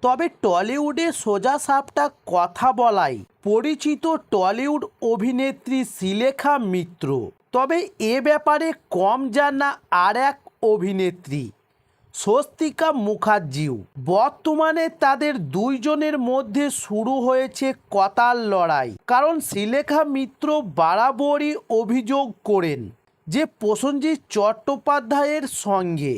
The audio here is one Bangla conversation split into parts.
তবে টলিউডে সোজাসাপটা কথা বলায় পরিচিত টলিউড অভিনেত্রী শ্রীলেখা মিত্র। তবে এ ব্যাপারে কম জানা আর এক অভিনেত্রী স্বস্তিকা মুখার্জিও। বর্তমানে তাদের দুইজনের মধ্যে শুরু হয়েছে কথার লড়াই। কারণ শ্রীলেখা মিত্র বরাবরই অভিযোগ করেন যে প্রসেনজিৎ চট্টোপাধ্যায়ের সঙ্গে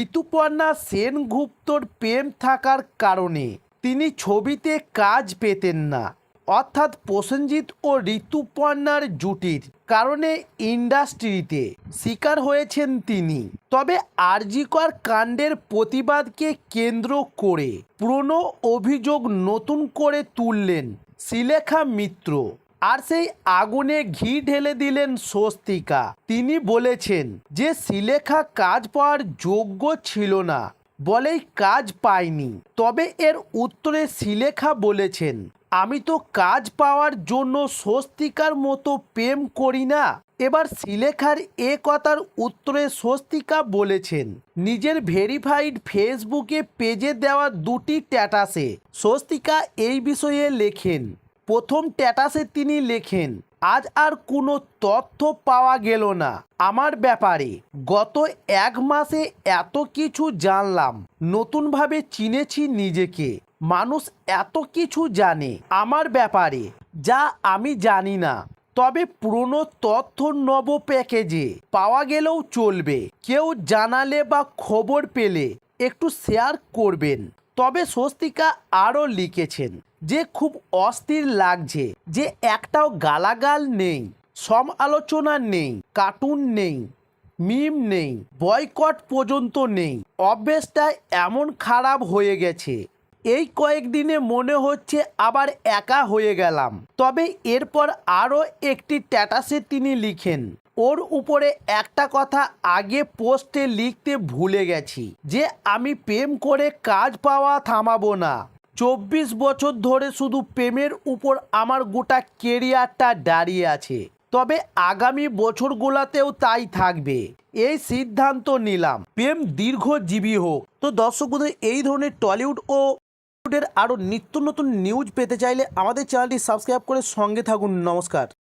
ঋতুপর্ণা সেনগুপ্তর প্রেম থাকার কারণে তিনি ছবিতে কাজ পেতেন না। অর্থাৎ প্রসেনজিৎ ও ঋতুপর্ণার জুটির কারণে ইন্ডাস্ট্রিতে শিকার হয়েছেন তিনি। তবে আরজি কর কাণ্ডের প্রতিবাদকে কেন্দ্র করে পুরনো অভিযোগ নতুন করে তুললেন শ্রীলেখা মিত্র। আর সেই আগুনে ঘি ঢেলে দিলেন স্বস্তিকা। তিনি বলেছেন যে শ্রীলেখা কাজ পাওয়ার যোগ্য ছিল না বলেই কাজ পায়নি। তবে এর উত্তরে শ্রীলেখা বলেছেন, আমি তো কাজ পাওয়ার জন্য স্বস্তিকার মতো প্রেম করি না। এবার শ্রীলেখার এ কথার উত্তরে স্বস্তিকা বলেছেন, নিজের ভেরিফাইড ফেসবুকে পেজে দেওয়া দুটি স্ট্যাটাসে স্বস্তিকা এই বিষয়ে লেখেন। প্রথম স্ট্যাটাসে তিনি লেখেন, আজ আর কোনো তথ্য পাওয়া গেল না আমার ব্যাপারে। গত এক মাসে এত কিছু জানলাম, নতুনভাবে চিনেছি নিজেকে। মানুষ এত কিছু জানে আমার ব্যাপারে যা আমি জানি না। তবে পুরনো তথ্য নব প্যাকেজে পাওয়া গেলেও চলবে। কেউ জানালে বা খবর পেলে একটু শেয়ার করবেন। তবে স্বস্তিকা আরও লিখেছেন যে খুব অস্থির লাগছে যে একটাও গালাগাল নেই, সমালোচনা নেই, কার্টুন নেই, মিম নেই, বয়কট পর্যন্ত নেই। অভ্যেসটা এমন খারাপ হয়ে গেছে, এই কয়েকদিনে মনে হচ্ছে আবার একা হয়ে গেলাম। তবে এরপর আরও একটি স্ট্যাটাসে তিনি লিখেন, ওর উপরে একটা কথা আগে পোস্টে লিখতে ভুলে গেছি যে আমি প্রেম করে কাজ পাওয়া থামাবো না। 24 বছর ধরে শুধু প্রেমের উপর আমার গোটা কেরিয়ারটা দাঁড়িয়ে আছে। তবে আগামী বছরগুলোতেও তাই থাকবে। এই সিদ্ধান্ত নিলাম, প্রেম দীর্ঘজীবী হোক। তো দর্শক বন্ধুরা, এই ধরনের টলিউড ও আরও নিত্য নতুন নিউজ পেতে চাইলে আমাদের চ্যানেলটি সাবস্ক্রাইব করে সঙ্গে থাকুন। নমস্কার।